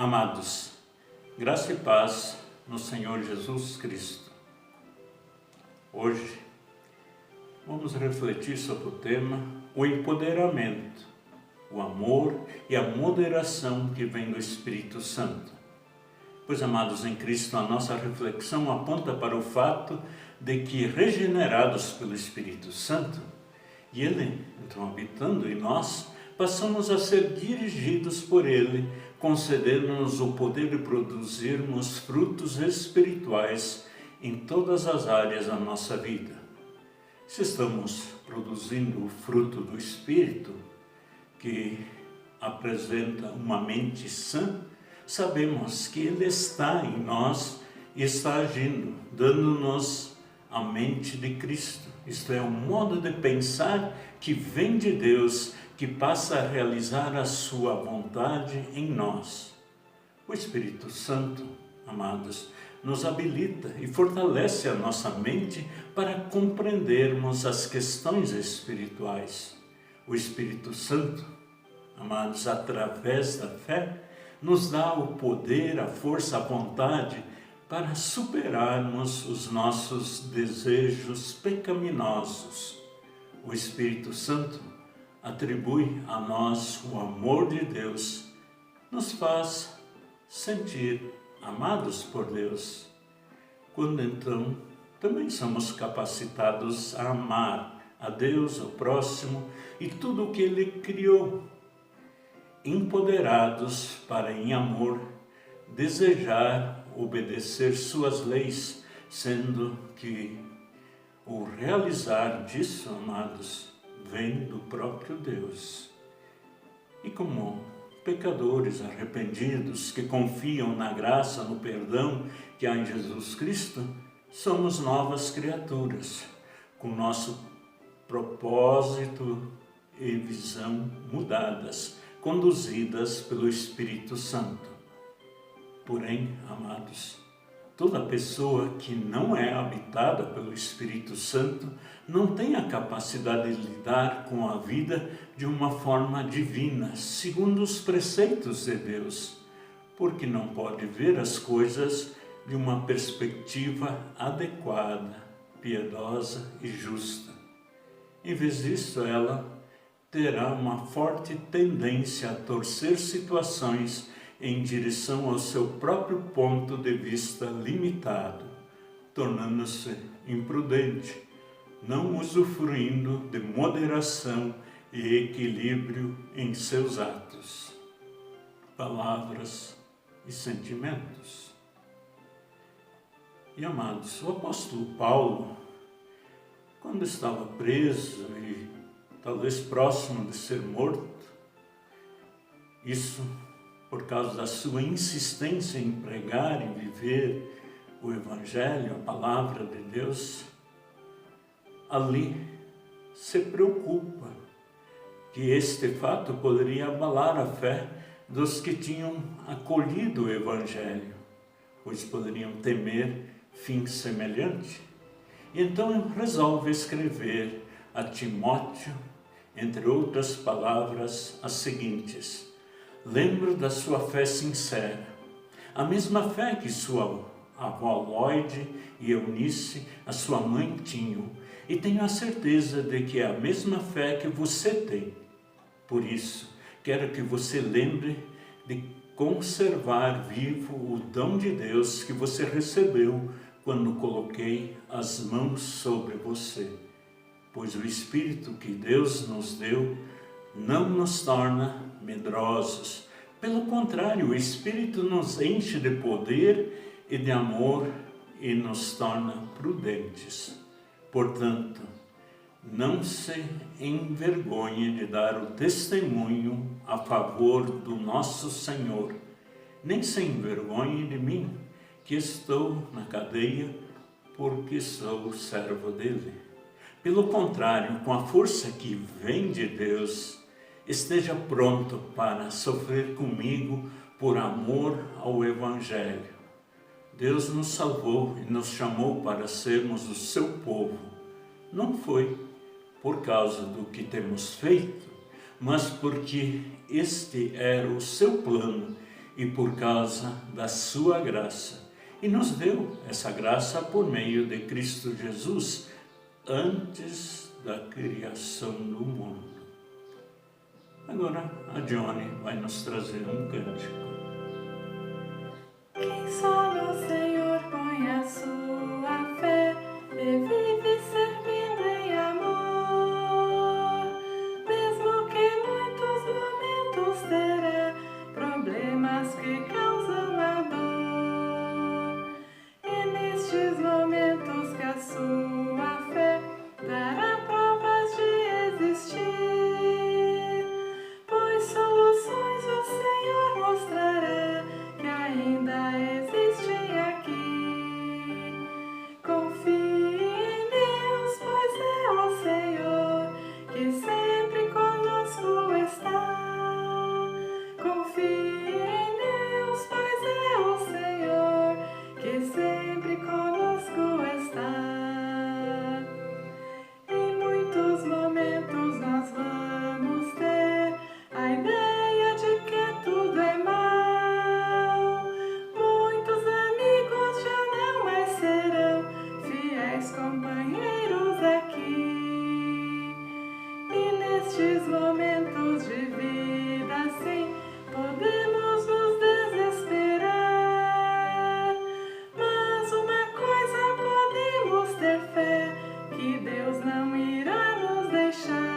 Amados, graça e paz no Senhor Jesus Cristo. Hoje vamos refletir sobre o tema o empoderamento, o amor e a moderação que vem do Espírito Santo. Pois, amados em Cristo, a nossa reflexão aponta para o fato de que, regenerados pelo Espírito Santo, e Ele, então, habitando em nós, passamos a ser dirigidos por Ele, concedendo-nos o poder de produzirmos frutos espirituais em todas as áreas da nossa vida. Se estamos produzindo o fruto do Espírito, que apresenta uma mente sã, sabemos que Ele está em nós e está agindo, dando-nos a mente de Cristo. Isto é, um modo de pensar que vem de Deus, que passa a realizar a sua vontade em nós. O Espírito Santo, amados, nos habilita e fortalece a nossa mente para compreendermos as questões espirituais. O Espírito Santo, amados, através da fé, nos dá o poder, a força, a vontade para superarmos os nossos desejos pecaminosos. O Espírito Santo atribui a nós o amor de Deus, nos faz sentir amados por Deus, quando então também somos capacitados a amar a Deus, o próximo e tudo o que Ele criou, empoderados para em amor desejar obedecer suas leis, sendo que o realizar disso, amados, vem do próprio Deus. E como pecadores arrependidos que confiam na graça, no perdão que há em Jesus Cristo, somos novas criaturas, com nosso propósito e visão mudadas, conduzidas pelo Espírito Santo. Porém, amados, toda pessoa que não é habitada pelo Espírito Santo não tem a capacidade de lidar com a vida de uma forma divina, segundo os preceitos de Deus, porque não pode ver as coisas de uma perspectiva adequada, piedosa e justa. Em vez disso, ela terá uma forte tendência a torcer situações em direção ao seu próprio ponto de vista limitado, tornando-se imprudente, não usufruindo de moderação e equilíbrio em seus atos, palavras e sentimentos. E, amados, o apóstolo Paulo, quando estava preso e talvez próximo de ser morto, isso por causa da sua insistência em pregar e viver o Evangelho, a palavra de Deus, ali se preocupa que este fato poderia abalar a fé dos que tinham acolhido o Evangelho, pois poderiam temer fim semelhante. E então resolve escrever a Timóteo, entre outras palavras, as seguintes: lembro da sua fé sincera, a mesma fé que sua avó Lloyd e Eunice, a sua mãe, tinham, e tenho a certeza de que é a mesma fé que você tem. Por isso, quero que você lembre de conservar vivo o dom de Deus que você recebeu quando coloquei as mãos sobre você. Pois o Espírito que Deus nos deu não nos torna medrosos. Pelo contrário, o Espírito nos enche de poder e de amor e nos torna prudentes. Portanto, não se envergonhe de dar o testemunho a favor do nosso Senhor, nem se envergonhe de mim, que estou na cadeia porque sou servo dele. Pelo contrário, com a força que vem de Deus, esteja pronto para sofrer comigo por amor ao Evangelho. Deus nos salvou e nos chamou para sermos o seu povo. Não foi por causa do que temos feito, mas porque este era o seu plano e por causa da sua graça. E nos deu essa graça por meio de Cristo Jesus, antes da criação do mundo. Agora a Johnny vai nos trazer um cântico. Quem só no Senhor põe a sua fé e vive servindo em amor, mesmo que muitos momentos terá problemas que causam a dor, e nestes momentos que a sua fé dará provas de existir, pois soluções o Senhor mostrará que ainda existem aqui. Confie em Deus, pois é o Senhor que sempre conosco está. Confie em Deus, pois é o Senhor que sempre conosco está. Em muitos momentos nós vamos ter a ideia de que tudo é mal. Muitos amigos já não mais serão fiéis companheiros aqui. E nestes momentos de vida assim podemos nos desesperar. Mas uma coisa podemos ter fé, que Deus não irá nos deixar.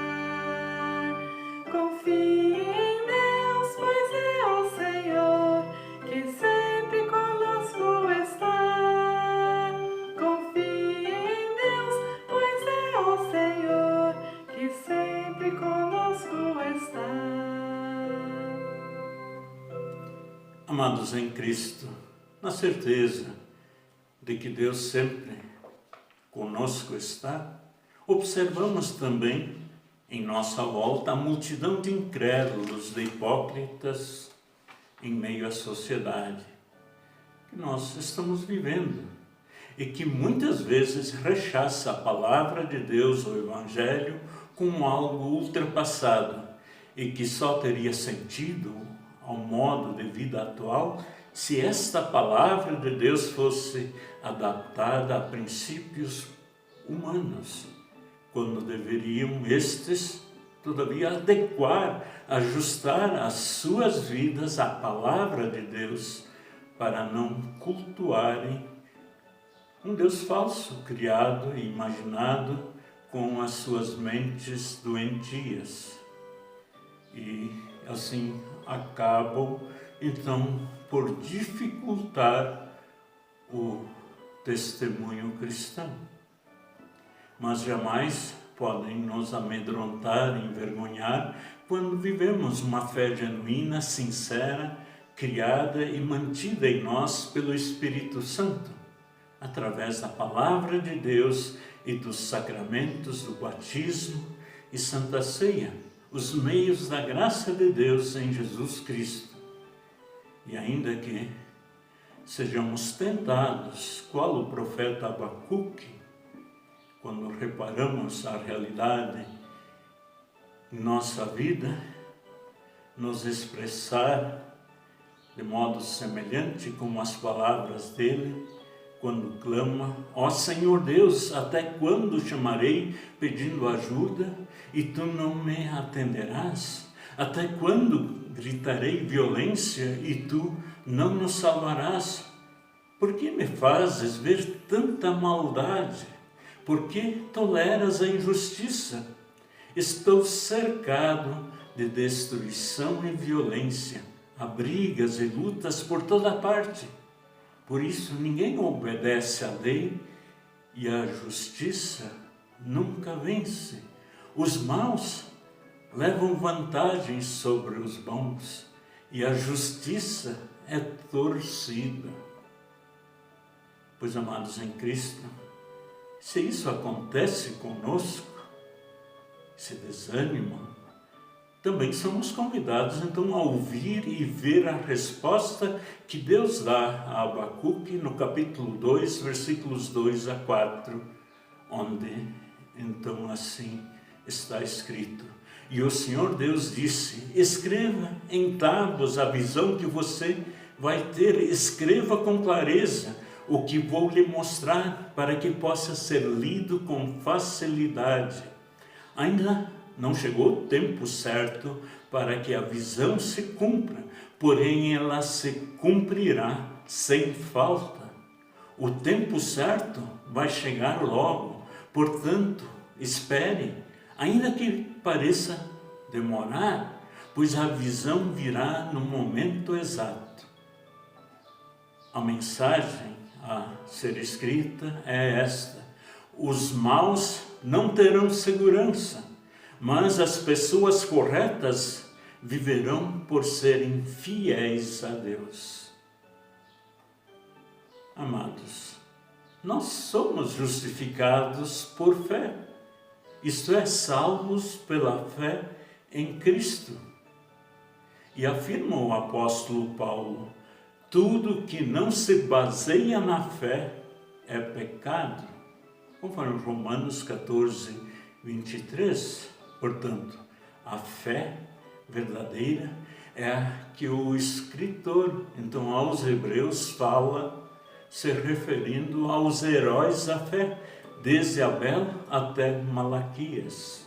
Confie em Deus, pois é o Senhor que sempre conosco está. Confie em Deus, pois é o Senhor que sempre conosco está. Amados em Cristo, na certeza de que Deus sempre conosco está, observamos também em nossa volta a multidão de incrédulos, de hipócritas em meio à sociedade que nós estamos vivendo e que muitas vezes rechaça a palavra de Deus, o Evangelho, como algo ultrapassado e que só teria sentido ao modo de vida atual se esta palavra de Deus fosse adaptada a princípios humanos, quando deveriam estes, todavia, adequar, ajustar as suas vidas à palavra de Deus, para não cultuarem um Deus falso, criado e imaginado com as suas mentes doentias. E assim acabam, então, por dificultar o testemunho cristão. Mas jamais podem nos amedrontar, envergonhar, quando vivemos uma fé genuína, sincera, criada e mantida em nós pelo Espírito Santo, através da palavra de Deus e dos sacramentos do batismo e Santa Ceia, os meios da graça de Deus em Jesus Cristo. E ainda que sejamos tentados, qual o profeta Abacuque, quando reparamos a realidade em nossa vida, nos expressar de modo semelhante como as palavras dele, quando clama: ó Senhor Deus, até quando chamarei pedindo ajuda e tu não me atenderás? Até quando gritarei violência e tu não nos salvarás? Por que me fazes ver tanta maldade? Por que toleras a injustiça? Estou cercado de destruição e violência, há brigas e lutas por toda parte. Por isso ninguém obedece à lei e a justiça nunca vence. Os maus levam vantagem sobre os bons e a justiça é torcida. Pois, amados em Cristo, se isso acontece conosco, esse desânimo, também somos convidados então a ouvir e ver a resposta que Deus dá a Abacuque no capítulo 2, versículos 2 a 4, onde então assim está escrito: E o Senhor Deus disse: escreva em tábuas a visão que você vai ter, escreva com clareza o que vou lhe mostrar, para que possa ser lido com facilidade. Ainda não chegou o tempo certo para que a visão se cumpra, porém ela se cumprirá sem falta. O tempo certo vai chegar logo, portanto, espere, ainda que pareça demorar, pois a visão virá no momento exato. A mensagem a ser escrita é esta: os maus não terão segurança, mas as pessoas corretas viverão por serem fiéis a Deus. Amados, nós somos justificados por fé, isto é, salvos pela fé em Cristo. E afirma o apóstolo Paulo: tudo que não se baseia na fé é pecado, conforme Romanos 14, 23. Portanto, a fé verdadeira é a que o escritor, então, aos Hebreus, fala, se referindo aos heróis da fé, desde Abel até Malaquias.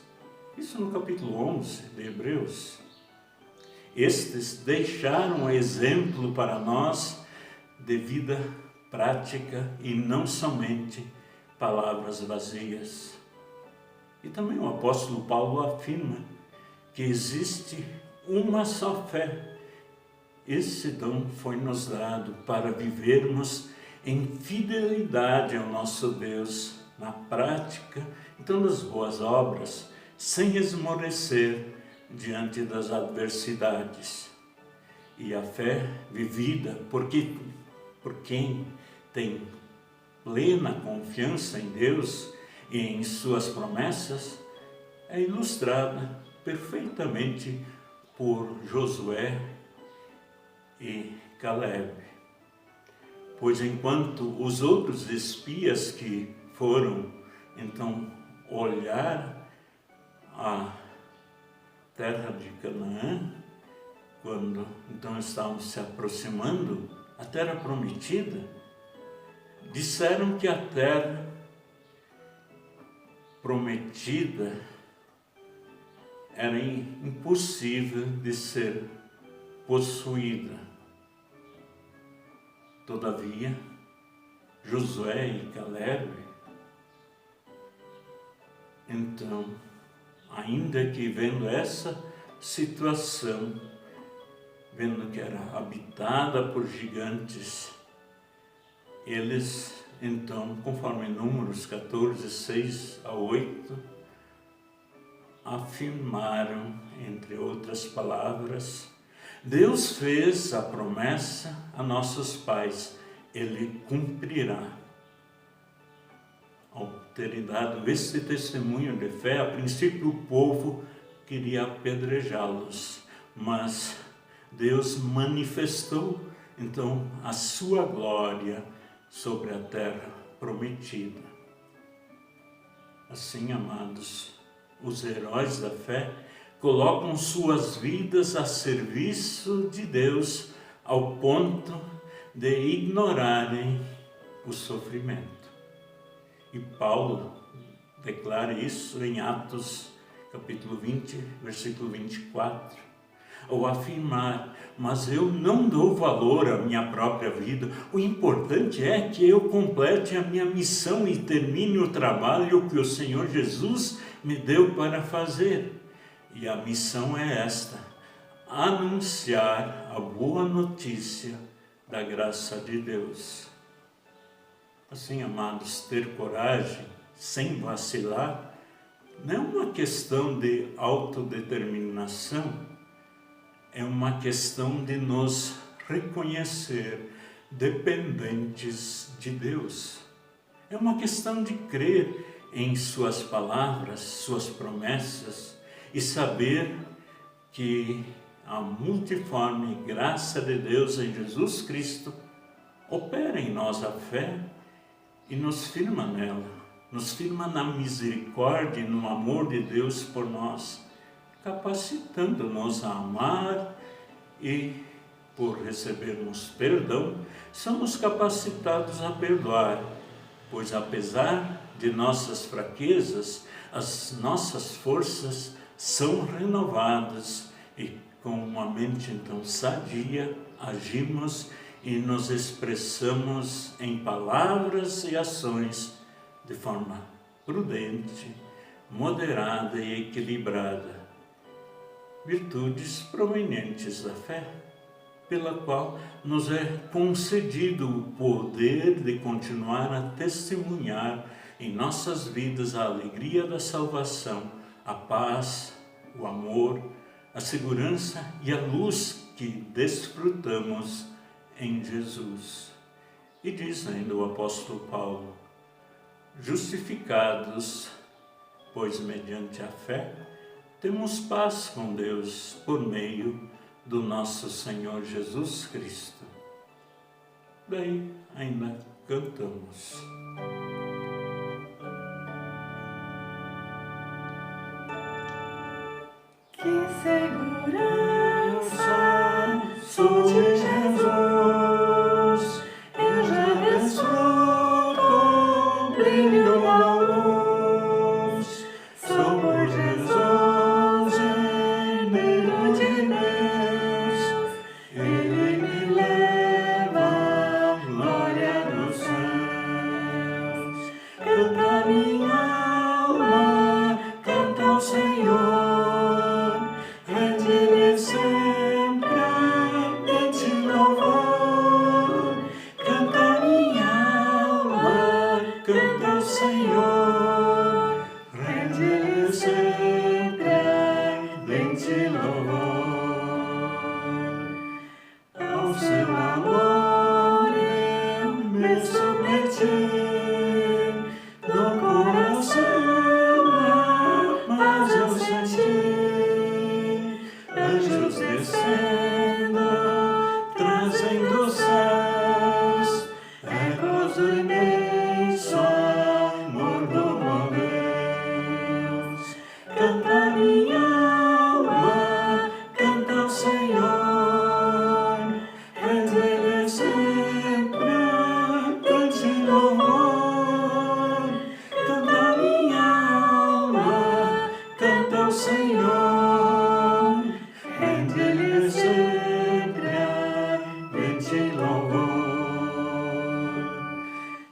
Isso no capítulo 11 de Hebreus. Estes deixaram exemplo para nós de vida prática e não somente palavras vazias. E também o apóstolo Paulo afirma que existe uma só fé. Esse dom foi nos dado para vivermos em fidelidade ao nosso Deus, na prática, então, das boas obras, sem esmorecer diante das adversidades. E a fé vivida por quem tem plena confiança em Deus e em suas promessas é ilustrada perfeitamente por Josué e Caleb. Pois enquanto os outros espias que foram então olhar a terra de Canaã, quando então estavam se aproximando, a terra prometida, disseram que a terra prometida era impossível de ser possuída. Todavia, Josué e Caleb, então, ainda que vendo essa situação, vendo que era habitada por gigantes, eles, então, conforme Números 14, 6 a 8, afirmaram, entre outras palavras: Deus fez a promessa a nossos pais, Ele cumprirá. Ao terem dado esse testemunho de fé, a princípio o povo queria apedrejá-los, mas Deus manifestou então a sua glória sobre a terra prometida. Assim, amados, os heróis da fé colocam suas vidas a serviço de Deus ao ponto de ignorarem o sofrimento. E Paulo declara isso em Atos capítulo 20, versículo 24, ao afirmar: mas eu não dou valor à minha própria vida, o importante é que eu complete a minha missão e termine o trabalho que o Senhor Jesus me deu para fazer. E a missão é esta: anunciar a boa notícia da graça de Deus. Assim, amados, ter coragem sem vacilar não é uma questão de autodeterminação, é uma questão de nos reconhecer dependentes de Deus. É uma questão de crer em suas palavras, suas promessas e saber que a multiforme graça de Deus em Jesus Cristo opera em nós a fé e nos firma nela, nos firma na misericórdia e no amor de Deus por nós, capacitando-nos a amar e, por recebermos perdão, somos capacitados a perdoar, pois apesar de nossas fraquezas, as nossas forças são renovadas e com uma mente então sadia, agimos e nos expressamos em palavras e ações de forma prudente, moderada e equilibrada. Virtudes provenientes da fé, pela qual nos é concedido o poder de continuar a testemunhar em nossas vidas a alegria da salvação, a paz, o amor, a segurança e a luz que desfrutamos em Jesus. E diz ainda o apóstolo Paulo: justificados, pois mediante a fé, temos paz com Deus por meio do nosso Senhor Jesus Cristo. Daí ainda cantamos. Que segurança sou de Jesus, eu já desfruto o brilho da luz. Sou por Jesus, Herdeiro de Deus, Ele me leva à glória dos céus. Canta minha alma, canta ao Senhor. Canta ao Senhor, rende-lhe sempre ardente louvor. Ao seu amor eu me submeti, no coração mas eu senti anjos descendo, trazendo os céus, ecos do imenso amor do bom Deus. Canta minha alma, canta ao Senhor, rende-lhe sempre ardente louvor. Canta minha alma, canta ao Senhor, rende-lhe sempre ardente louvor.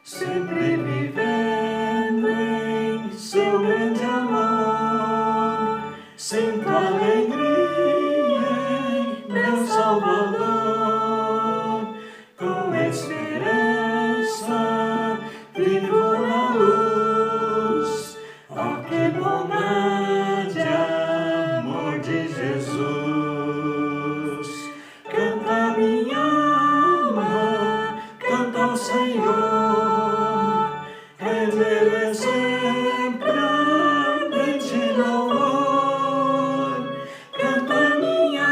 Sempre vivendo em seu grande amor, sinto alegria em meu Salvador. Com esperança vivo na luz, ó que bondade, amor de Jesus. Canta minha alma, canta ao Senhor, rende-lhe sempre ardente louvor. Canta minha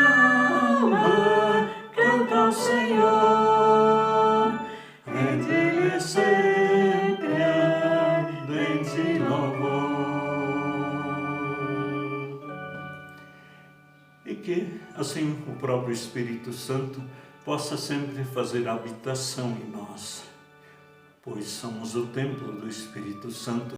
alma, canta ao Senhor, rende-lhe sempre ardente louvor. E que, assim, o próprio Espírito Santo possa sempre fazer habitação em nós, pois somos o templo do Espírito Santo